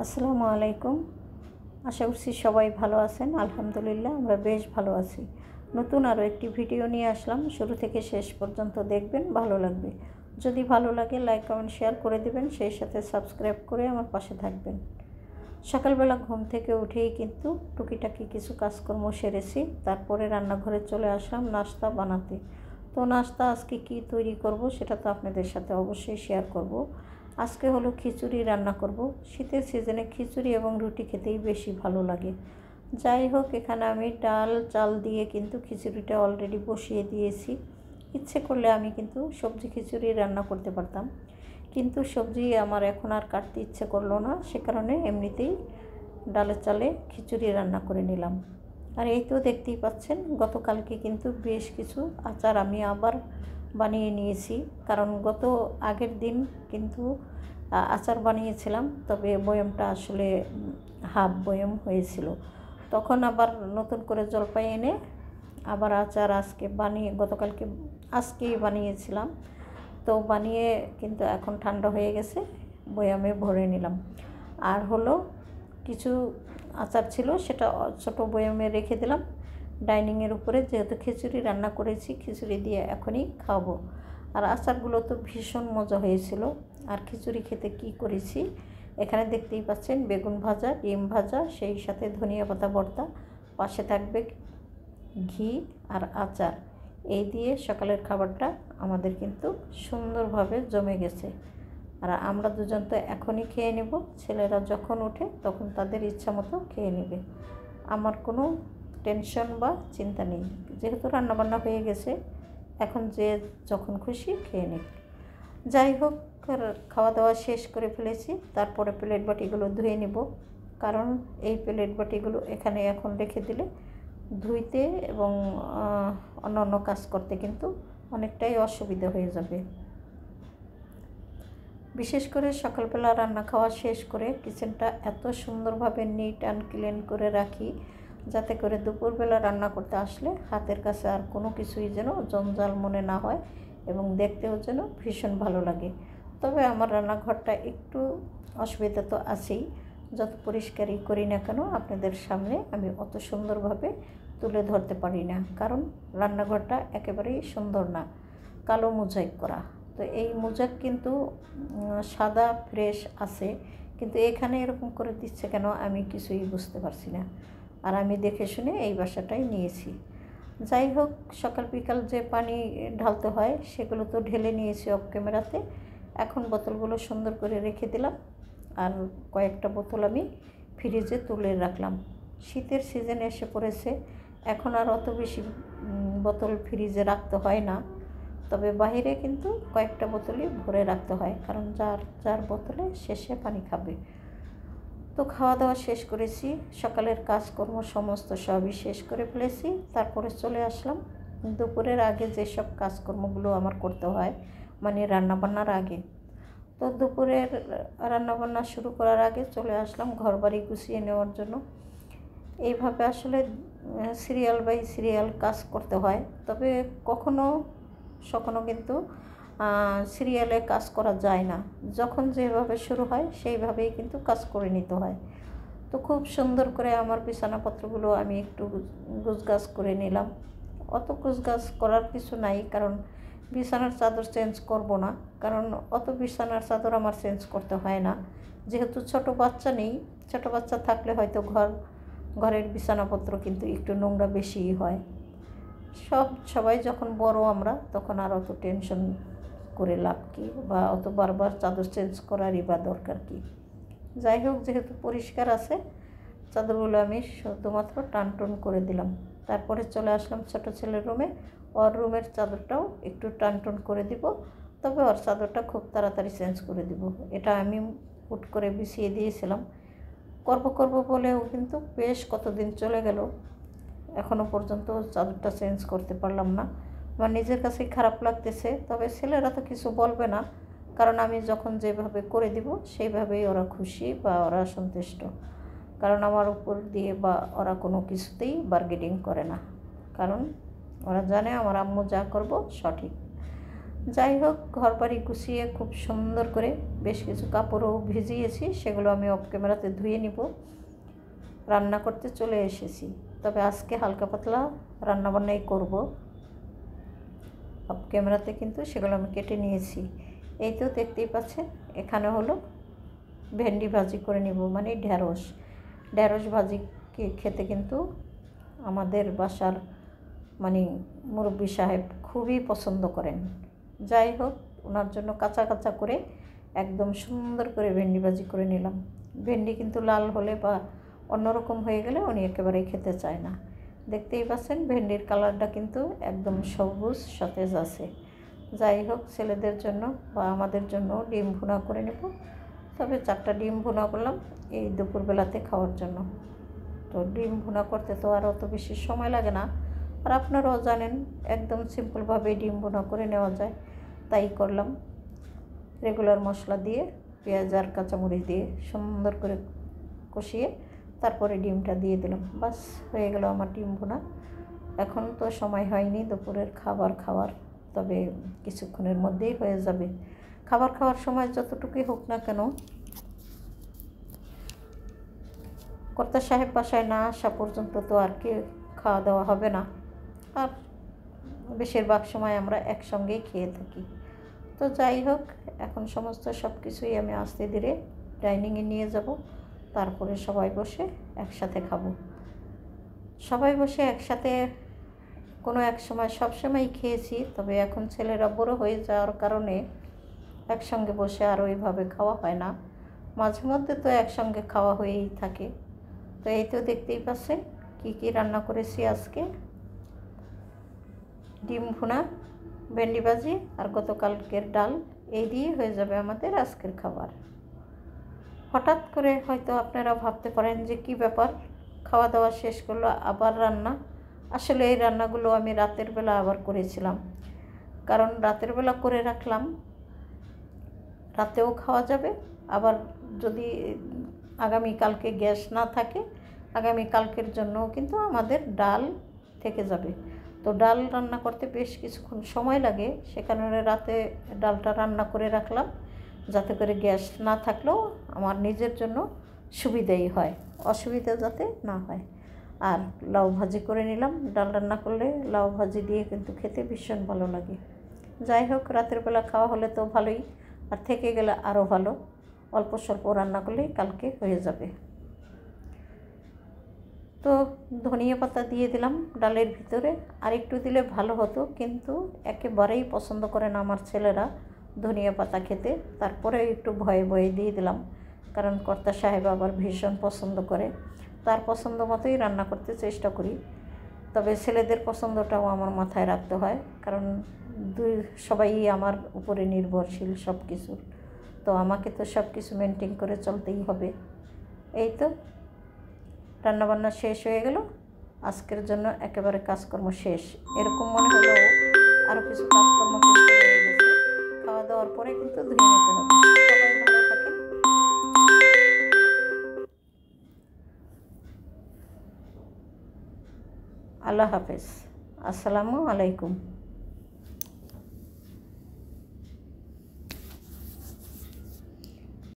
আসসালামু আলাইকুম। আশা করছি সবাই ভালো আছেন। আলহামদুলিল্লাহ আমরা বেশ ভালো আছি। নতুন আরও একটি ভিডিও নিয়ে আসলাম, শুরু থেকে শেষ পর্যন্ত দেখবেন, ভালো লাগবে। যদি ভালো লাগে লাইক কমেন্ট শেয়ার করে দেবেন, সেই সাথে সাবস্ক্রাইব করে আমার পাশে থাকবেন। সকালবেলা ঘুম থেকে উঠেই কিন্তু টুকিটাকি কিছু কাজকর্ম সেরেছি, তারপরে রান্নাঘরে চলে আসলাম নাস্তা বানাতে। তো নাস্তা আজকে কি তৈরি করব সেটা তো আপনাদের সাথে অবশ্যই শেয়ার করব। আজকে হলো খিচুড়ি রান্না করব। শীতের সিজনে খিচুড়ি এবং রুটি খেতেই বেশি ভালো লাগে। যাই হোক, এখানে আমি ডাল চাল দিয়ে কিন্তু খিচুড়িটা অলরেডি বসিয়ে দিয়েছি। ইচ্ছে করলে আমি কিন্তু সবজি খিচুড়ি রান্না করতে পারতাম, কিন্তু সবজি আমার এখন আর কাটতে ইচ্ছে করলো না, সে কারণে এমনিতেই ডালে চালে খিচুড়ি রান্না করে নিলাম। আর এই তো দেখতেই পাচ্ছেন, গতকালকে কিন্তু বেশ কিছু আচার আমি আবার বানিয়ে নিয়েছি, কারণ আগের দিন কিন্তু আচার বানিয়েছিলাম, তবে বয়মটা আসলে হাফ বয়ম হয়েছিল। তখন আবার নতুন করে জলপাই এনে আবার আচার আজকেই বানিয়েছিলাম। তো বানিয়ে কিন্তু এখন ঠান্ডা হয়ে গেছে, বয়ামে ভরে নিলাম। আর হলো কিছু আচার ছিল, সেটা ছোট বয়ামে রেখে দিলাম ডাইনিংয়ের উপরে, যেহেতু খিচুড়ি রান্না করেছি, খিচুড়ি দিয়ে এখনই খাবো। আর আচারগুলো তো ভীষণ মজা হয়েছিল। আর খিচুড়ি খেতে কি করেছি এখানে দেখতেই পাচ্ছেন, বেগুন ভাজা, ডিম ভাজা, সেই সাথে ধনিয়া পাতা ভর্তা, পাশে থাকবে ঘি আর আচার। এই দিয়ে সকালের খাবারটা আমাদের কিন্তু সুন্দরভাবে জমে গেছে। আর আমরা দুজন তো এখনই খেয়ে নেব, ছেলেরা যখন ওঠে তখন তাদের ইচ্ছা মতো খেয়ে নেবে। আমার কোনো টেনশন বা চিন্তা নেই, যেহেতু রান্নাবান্না হয়ে গেছে, এখন যে যখন খুশি খেয়ে নেবে। যাই হোক, খাওয়া দাওয়া শেষ করে ফেলেছি, তারপরে প্লেট বাটিগুলো ধুয়ে নেব, কারণ এই প্লেট বাটিগুলো এখানে এখন রেখে দিলে ধুইতে এবং অন্য কাজ করতে কিন্তু অনেকটাই অসুবিধা হয়ে যাবে। বিশেষ করে সকালবেলা রান্না খাওয়া শেষ করে কিচেনটা এত সুন্দরভাবে নিট অ্যান্ড ক্লিন করে রাখি, যাতে করে দুপুরবেলা রান্না করতে আসলে হাতের কাছে আর কোনো কিছুই যেন জঞ্জাল মনে না হয় এবং দেখতেও যেন ভীষণ ভালো লাগে। তবে আমার রান্নাঘরটা একটু অসুবিধা তো আছেই, যত পরিষ্কারই করি না কেন আপনাদের সামনে আমি অত সুন্দরভাবে তুলে ধরতে পারি না, কারণ রান্নাঘরটা একেবারেই সুন্দর না, কালো মোজাইক করা। তো এই মোজাক কিন্তু সাদা ফ্রেশ আছে, কিন্তু এখানে এরকম করে দিচ্ছে কেন আমি কিছুই বুঝতে পারছি না। আর আমি দেখে শুনে এই বাসাটাই নিয়েছি। যাই হোক, সকাল বিকাল যে পানি ঢালতে হয় সেগুলো তো ঢেলে নিয়েছি অফ ক্যামেরাতে। এখন বোতলগুলো সুন্দর করে রেখে দিলাম, আর কয়েকটা বোতল আমি ফ্রিজে তুলে রাখলাম। শীতের সিজন এসে পড়েছে, এখন আর অত বেশি বোতল ফ্রিজে রাখতে হয় না, তবে বাইরে কিন্তু কয়েকটা বোতলই ভরে রাখতে হয়, কারণ যার যার বোতলে শেষে পানি খাবে। তো খাওয়া দাওয়া শেষ করেছি, সকালের কাজকর্ম সমস্ত সবই শেষ করে ফেলেছি। তারপরে চলে আসলাম দুপুরের আগে যেসব কাজকর্মগুলো আমার করতে হয়, মানে রান্নাবান্নার আগে। তো দুপুরের রান্নাবান্না শুরু করার আগে চলে আসলাম ঘরবাড়ি গুছিয়ে নেওয়ার জন্য। এইভাবে আসলে সিরিয়াল বাই সিরিয়াল কাজ করতে হয়, তবে কখনো কিন্তু সিরিয়ালে কাজ করা যায় না, যখন যেভাবে শুরু হয় সেইভাবেই কিন্তু কাজ করে নিতে হয়। তো খুব সুন্দর করে আমার বিছানাপত্রগুলো আমি একটু গুছগাছ করে নিলাম। অত গুছগাছ করার কিছু নাই, কারণ বিছানার চাদর চেঞ্জ করব না, কারণ অত বিছানার চাদর আমার চেঞ্জ করতে হয় না, যেহেতু ছোট বাচ্চা নেই। ছোট বাচ্চা থাকলে হয়তো ঘরের বিছানাপত্র কিন্তু একটু নোংরা বেশিই হয়। সবাই যখন বড় আমরা, তখন আর অত টেনশন করে লাভ কী, বা অত বারবার চাদর চেঞ্জ করারই বা দরকার কী। যাই হোক, যেহেতু পরিষ্কার আছে, চাদরগুলো আমি শুধুমাত্র টানটুন করে দিলাম। তারপরে চলে আসলাম ছোটো ছেলের রুমে, ওর রুমের চাদরটাও একটু টানটুন করে দিব, তবে ওর চাদরটা খুব তাড়াতাড়ি চেঞ্জ করে দিব। এটা আমি হুট করে বিছিয়ে দিয়েছিলাম, করব বলেও কিন্তু বেশ কতদিন চলে গেল, এখনও পর্যন্ত চাদরটা চেঞ্জ করতে পারলাম না। আমার নিজের কাছেই খারাপ লাগতেছে, তবে ছেলেরা তো কিছু বলবে না, কারণ আমি যখন যেভাবে করে দিব সেইভাবেই ওরা খুশি বা ওরা সন্তুষ্ট, কারণ আমার উপর দিয়ে বা ওরা কোনো কিছুতেই বার্গেনিং করে না, কারণ ওরা জানে আমার আম্মু যা করব সঠিক। যাই হোক, ঘর বাড়ি গুছিয়ে খুব সুন্দর করে বেশ কিছু কাপড়ও ভিজিয়েছি, সেগুলো আমি অফ ক্যামেরাতে ধুয়ে নিব। রান্না করতে চলে এসেছি, তবে আজকে হালকা পাতলা রান্নাবান্নাই করব। অফ ক্যামেরাতে কিন্তু সেগুলো আমি কেটে নিয়েছি। এই তো দেখতেই পাচ্ছেন, এখানে হলো ভেন্ডি ভাজি করে নিব, মানে ঢ্যাঁড়স ভাজি খেতে কিন্তু আমাদের বাসার মানে মুরব্বি সাহেব খুবই পছন্দ করেন। যাই হোক, ওনার জন্য কাঁচা কাঁচা করে একদম সুন্দর করে ভেন্ডি ভাজি করে নিলাম। ভেন্ডি কিন্তু লাল হলে বা অন্যরকম হয়ে গেলে উনি একেবারেই খেতে চায় না। দেখতেই পাচ্ছেন ভেন্ডির কালারটা কিন্তু একদম সবুজ সতেজ আছে। যাই হোক, ছেলেদের জন্য বা আমাদের জন্য ডিম ভুনা করে নেব। তবে 4টা ডিম ভুনা করলাম এই দুপুরবেলাতে খাওয়ার জন্য। তো ডিম ভুনা করতে তো আর অত বেশি সময় লাগে না, আর আপনারাও জানেন একদম সিম্পলভাবে ডিম ভুনা করে নেওয়া যায়, তাই করলাম। রেগুলার মশলা দিয়ে পেঁয়াজ আর কাঁচামরিচ দিয়ে সুন্দর করে কষিয়ে তারপরে ডিমটা দিয়ে দিলাম। বাস হয়ে গেল আমার ডিম ভুনা। এখন তো সময় হয়নি দুপুরের খাবার খাওয়ার, তবে কিছুক্ষণের মধ্যেই হয়ে যাবে। খাবার খাওয়ার সময় যতটুকুই হোক না কেন, কর্তা সাহেব বাসায় না আসা পর্যন্ত তো আর কি খাওয়া দাওয়া হবে না, আর বেশিরভাগ সময় আমরা একসঙ্গেই খেয়ে থাকি। তো যাই হোক, এখন সমস্ত সব কিছুই আমি আস্তে ধীরে ডাইনিংয়ে নিয়ে যাব, তারপরে সবাই বসে একসাথে খাবো। সবাই বসে একসাথে কোনো এক সময় সবসময় খেয়েছি, তবে এখন ছেলেরা বড় হয়ে যাওয়ার কারণে একসঙ্গে বসে আর ওইভাবে খাওয়া হয় না। মাঝে মধ্যে তো একসঙ্গে খাওয়া হয়েই থাকে। তো এই তো দেখতেই পাচ্ছেন কী কী রান্না করেছি আজকে। ডিম ভুনা, ভেন্ডি ভাজি আর গতকালকের ডাল, এই দিয়ে হয়ে যাবে আমাদের আজকের খাবার। হঠাৎ করে হয়তো আপনারা ভাবতে পারেন যে কী ব্যাপার, খাওয়া দাওয়া শেষ করলো আবার রান্না। আসলে এই রান্নাগুলো আমি রাতের বেলা আবার করেছিলাম, কারণ রাতের বেলা করে রাখলাম, রাতেও খাওয়া যাবে। আবার যদি আগামীকালকে গ্যাস না থাকে, আগামীকালকের জন্যও কিন্তু আমাদের ডাল থেকে যাবে। তো ডাল রান্না করতে বেশ কিছুক্ষণ সময় লাগে, সে কারণে রাতে ডালটা রান্না করে রাখলাম, যাতে করে গ্যাস না থাকলেও আমার নিজের জন্য সুবিধাই হয়, অসুবিধা যাতে না হয়। আর লাউ ভাজি করে নিলাম। ডাল রান্না করলে লাউ ভাজি দিয়ে কিন্তু খেতে ভীষণ ভালো লাগে। যাই হোক, রাতের বেলা খাওয়া হলে তো ভালোই, আর থেকে গেলে আরও ভালো। অল্প স্বল্প রান্না করলেই কালকে হয়ে যাবে। তো ধনিয়া পাতা দিয়ে দিলাম ডালের ভিতরে, আর একটু দিলে ভালো হতো, কিন্তু একেবারেই পছন্দ করে না আমার ছেলেরা ধনিয়া পাতা খেতে। তারপরে একটু ভয়ে ভয়ে দিয়ে দিলাম, কারণ কর্তা সাহেব আবার ভীষণ পছন্দ করে। তার পছন্দ মতোই রান্না করতে চেষ্টা করি, তবে ছেলেদের পছন্দটাও আমার মাথায় রাখতে হয়, কারণ সবাই আমার উপরে নির্ভরশীল সব কিছুর। তো আমাকে তো সব কিছু মেনটেন করে চলতেই হবে। এই তো রান্নাবান্না শেষ হয়ে গেল, আজকের জন্য একেবারে কাজকর্ম শেষ। এরকম মনে হলো আরও কিছু কাজকর্ম কিন্তু রয়ে গেছে, খাওয়া দাওয়ার পরে কিন্তু ধুয়ে নিতে হবে। সবাই ভালো থাকেন। আল্লাহ হাফেজ। আসসালামু আলাইকুম।